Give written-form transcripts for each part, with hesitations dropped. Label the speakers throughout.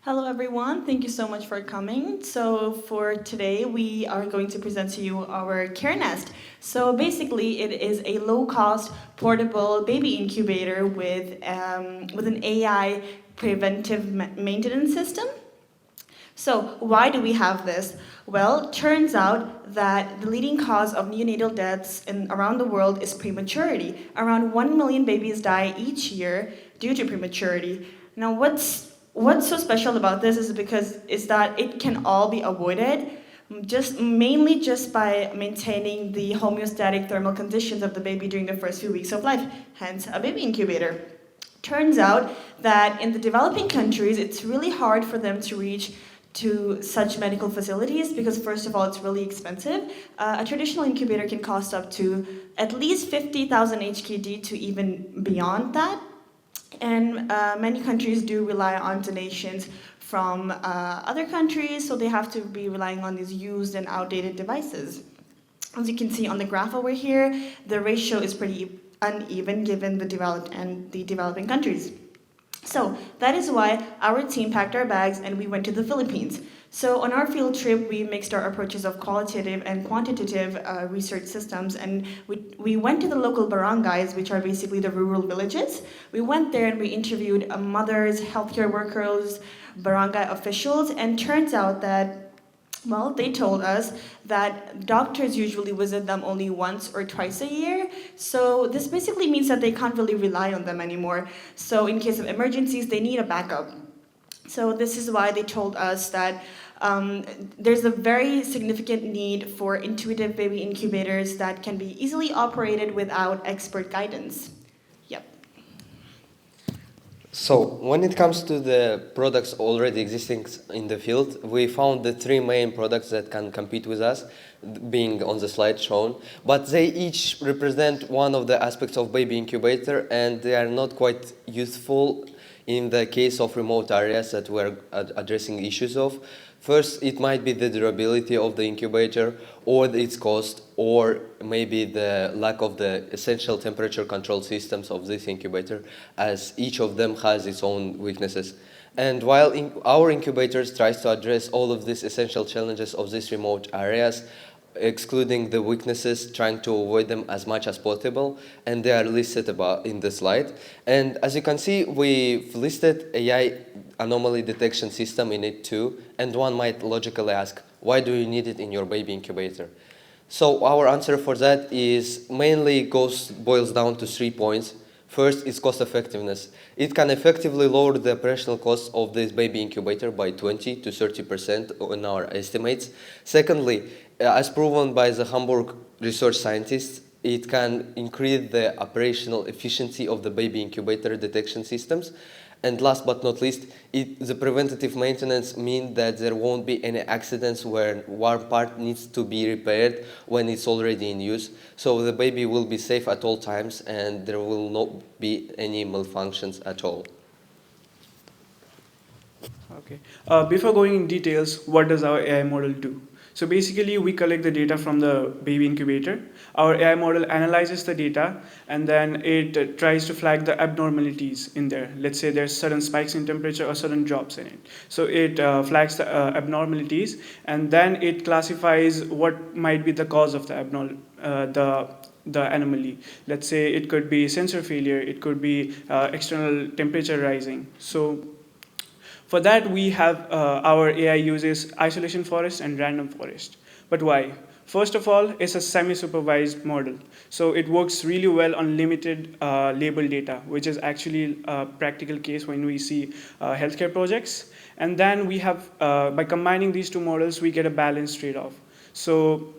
Speaker 1: Hello everyone, thank you so much for coming. So for today, we are going to present to you our CareNest. So basically, it is a low-cost, portable baby incubator with an AI preventive maintenance system. So why do we have this? Well, turns out that the leading cause of neonatal deaths around the world is prematurity. Around 1 million babies die each year due to prematurity. Now, what's so special about this is that it can all be avoided mainly by maintaining the homeostatic thermal conditions of the baby during the first few weeks of life, hence a baby incubator. Turns out that in the developing countries, it's really hard for them to reach to such medical facilities because first of all, it's really expensive. A traditional incubator can cost up to at least 50,000 HKD to even beyond that. And many countries do rely on donations from other countries, so they have to be relying on these used and outdated devices. As you can see on the graph over here, the ratio is pretty uneven given the developed and the developing countries. So that is why our team packed our bags and we went to the Philippines. So on our field trip, we mixed our approaches of qualitative and quantitative research systems, and we went to the local barangays, which are basically the rural villages. We went there and we interviewed mothers, healthcare workers, barangay officials, and turns out that well, they told us that doctors usually visit them only once or twice a year. So this basically means that they can't really rely on them anymore. So in case of emergencies, they need a backup. So this is why they told us that there's a very significant need for intuitive baby incubators that can be easily operated without expert guidance. Yep.
Speaker 2: So when it comes to the products already existing in the field, we found the three main products that can compete with us, being on the slide shown, but they each represent one of the aspects of baby incubator, and they are not quite useful in the case of remote areas that we're addressing issues of. First, it might be the durability of the incubator, or its cost, or maybe the lack of the essential temperature control systems of this incubator, as each of them has its own weaknesses. And while our incubators tries to address all of these essential challenges of these remote areas, excluding the weaknesses, trying to avoid them as much as possible, and they are listed in the slide. And as you can see, we've listed AI anomaly detection system in it too, and one might logically ask, why do you need it in your baby incubator? So our answer for that is mainly boils down to 3 points. First is cost effectiveness. It can effectively lower the operational costs of this baby incubator by 20 to 30% in our estimates. Secondly, as proven by the Hamburg research scientists, it can increase the operational efficiency of the baby incubator detection systems. And last but not least, the preventative maintenance means that there won't be any accidents where one part needs to be repaired when it's already in use. So the baby will be safe at all times and there will not be any malfunctions at all.
Speaker 3: Okay. Before going in details, what does our AI model do? So basically, we collect the data from the baby incubator. Our AI model analyzes the data, and then it tries to flag the abnormalities in there. Let's say there's sudden spikes in temperature or sudden drops in it. So it flags the abnormalities, and then it classifies what might be the cause of the anomaly. Let's say it could be sensor failure, it could be external temperature rising. So for that, we have our AI uses isolation forest and random forest. But why? First of all, it's a semi-supervised model. So it works really well on limited label data, which is actually a practical case when we see healthcare projects. And then we have, by combining these two models, we get a balanced trade-off. So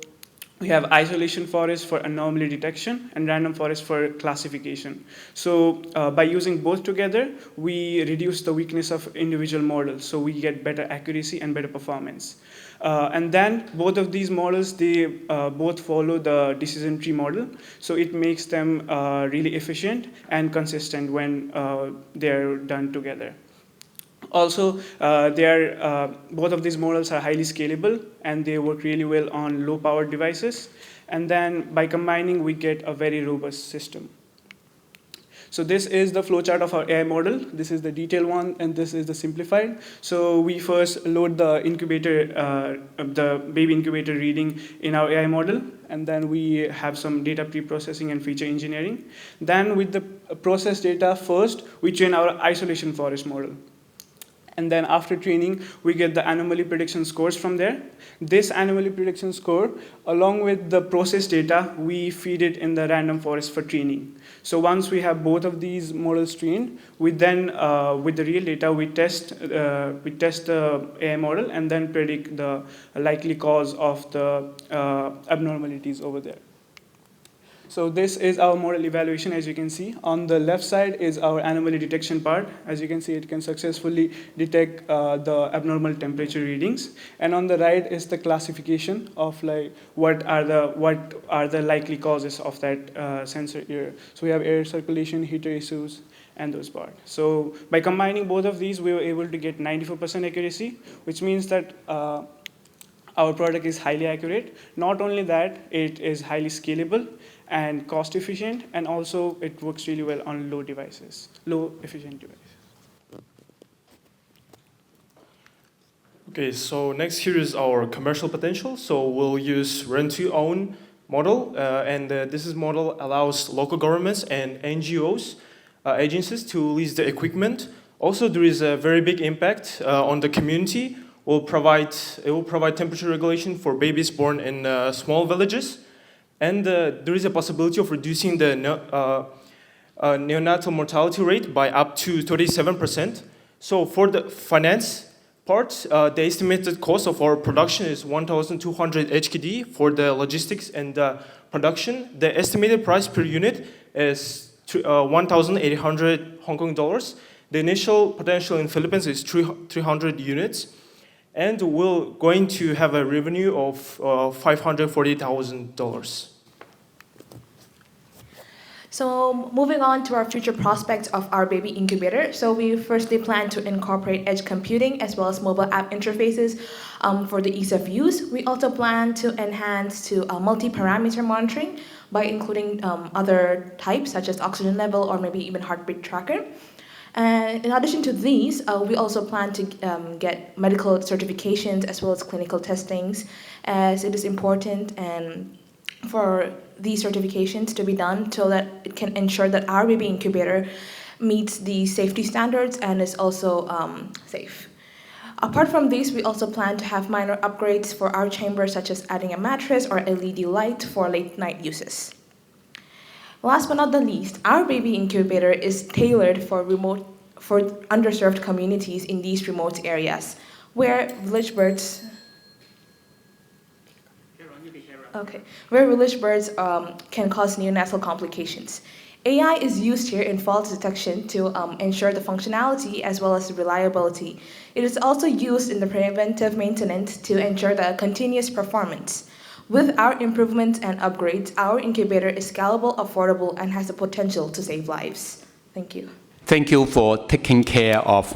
Speaker 3: we have isolation forest for anomaly detection and random forest for classification. So by using both together, we reduce the weakness of individual models. So we get better accuracy and better performance. And then both of these models, they both follow the decision tree model. So it makes them really efficient and consistent when they're done together. Also, both of these models are highly scalable and they work really well on low-powered devices. And then by combining, we get a very robust system. So this is the flowchart of our AI model. This is the detailed one, and this is the simplified. So we first load the incubator, the baby incubator reading in our AI model, and then we have some data pre-processing and feature engineering. Then with the processed data first, we train our isolation forest model. And then after training, we get the anomaly prediction scores from there. This anomaly prediction score, along with the processed data, we feed it in the random forest for training. So once we have both of these models trained, we then, with the real data, we test the AI model and then predict the likely cause of the abnormalities over there. So this is our model evaluation, as you can see. On the left side is our anomaly detection part. As you can see, it can successfully detect the abnormal temperature readings. And on the right is the classification of like what are the likely causes of that sensor error. So we have air circulation, heater issues, and those parts. So by combining both of these, we were able to get 94% accuracy, which means that our product is highly accurate. Not only that, it is highly scalable and cost efficient, and also it works really well on low efficient devices.
Speaker 4: Okay, so next here is our commercial potential. So we'll use rent-to-own model, and this model allows local governments and NGOs, agencies to lease the equipment. Also, there is a very big impact on the community. It will provide temperature regulation for babies born in small villages. And there is a possibility of reducing the neonatal mortality rate by up to 37%. So for the finance part, the estimated cost of our production is 1,200 HKD for the logistics and the production. The estimated price per unit is 1,800 Hong Kong dollars. The initial potential in Philippines is 300 units. And we're going to have a revenue of $540,000.
Speaker 5: So moving on to our future prospects of our baby incubator. So we firstly plan to incorporate edge computing as well as mobile app interfaces for the ease of use. We also plan to enhance to multi-parameter monitoring by including other types such as oxygen level or maybe even heartbeat tracker. And in addition to these, we also plan to get medical certifications as well as clinical testings, as it is important and for these certifications to be done so that it can ensure that our baby incubator meets the safety standards and is also safe. Apart from these, we also plan to have minor upgrades for our chamber, such as adding a mattress or LED light for late night uses. Last but not the least, our baby incubator is tailored for underserved communities in these remote areas where village birds can cause neonatal complications. AI is used here in fault detection to ensure the functionality as well as reliability. It is also used in the preventive maintenance to ensure the continuous performance. With our improvements and upgrades, our incubator is scalable, affordable, and has the potential to save lives. Thank you.
Speaker 6: Thank you for taking care of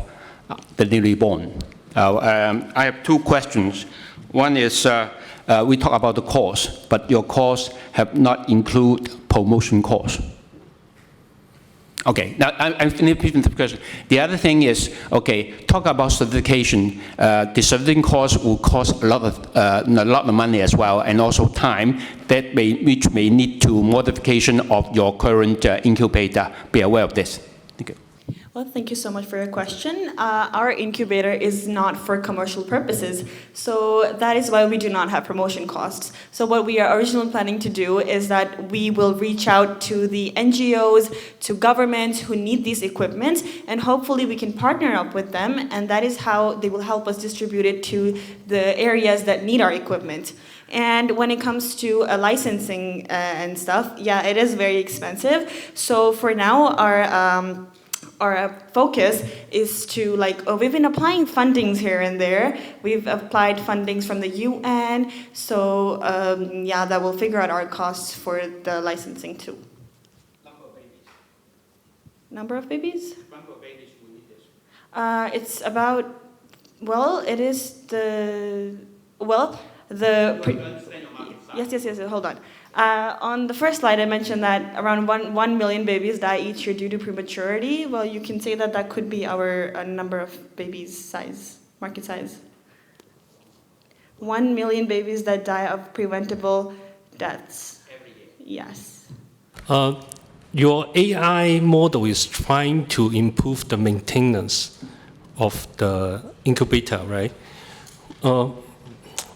Speaker 6: the newly born. I have two questions. One is, we talk about the cost, but your costs have not included promotion costs. Okay, now I'm finishing the question. The other thing is, okay, talk about certification. The certification cost will cost a lot of money as well, and also time which may need to modification of your current incubator. Be aware of this. Thank you.
Speaker 1: Well, thank you so much for your question. Our incubator is not for commercial purposes, so that is why we do not have promotion costs. So what we are originally planning to do is that we will reach out to the NGOs, to governments who need these equipment, and hopefully we can partner up with them, and that is how they will help us distribute it to the areas that need our equipment. And when it comes to licensing and stuff, yeah, it is very expensive. So for now, our focus is to we've been applying fundings here and there. We've applied fundings from the UN, so yeah, that will figure out our costs for the licensing too. Number of babies?
Speaker 6: Number of babies who need this.
Speaker 1: It's about, well, it is the, well, the, yes, hold on. On the first slide, I mentioned that around 1 million babies die each year due to prematurity. Well, you can say that that could be our number of babies size, market size. 1 million babies that die of preventable deaths. Every year. Yes.
Speaker 7: Your AI model is trying to improve the maintenance of the incubator, right?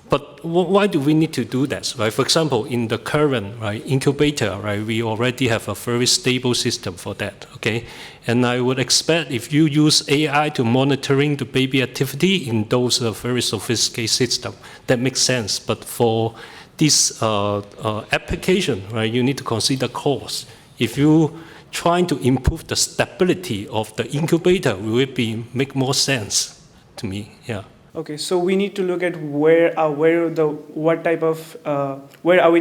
Speaker 7: But why do we need to do that, right? For example, in the current incubator, right, we already have a very stable system for that, okay? And I would expect if you use AI to monitoring the baby activity in those very sophisticated systems, that makes sense. But for this application, right, you need to consider cost. If you trying to improve the stability of the incubator, will it make more sense to me? Yeah.
Speaker 3: Okay, so we need to look at where are we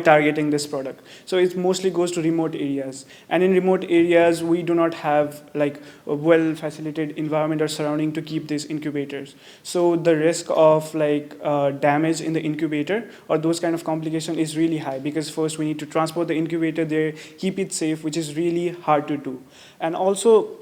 Speaker 3: targeting this product. So it mostly goes to remote areas, and in remote areas we do not have like a well facilitated environment or surrounding to keep these incubators. So the risk of damage in the incubator or those kind of complication is really high, because first we need to transport the incubator there, keep it safe, which is really hard to do. And also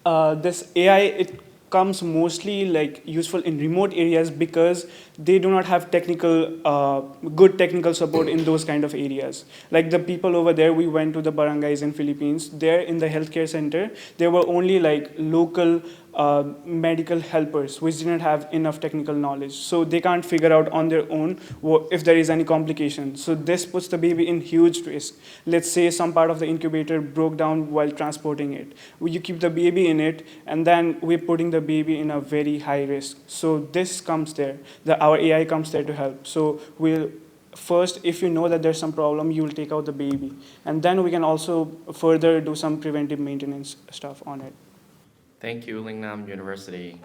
Speaker 3: this AI, it comes mostly useful in remote areas because they do not have good technical support in those kind of areas. Like the people over there, we went to the barangays in Philippines. There in the healthcare center, there were only local medical helpers which didn't have enough technical knowledge. So they can't figure out on their own if there is any complication. So this puts the baby in huge risk. Let's say some part of the incubator broke down while transporting it. You keep the baby in it, and then we're putting the baby in a very high risk. So this comes there. Our AI comes there to help. So first, if you know that there's some problem, you will take out the baby. And then we can also further do some preventive maintenance stuff on it.
Speaker 8: Thank you, Lingnan University.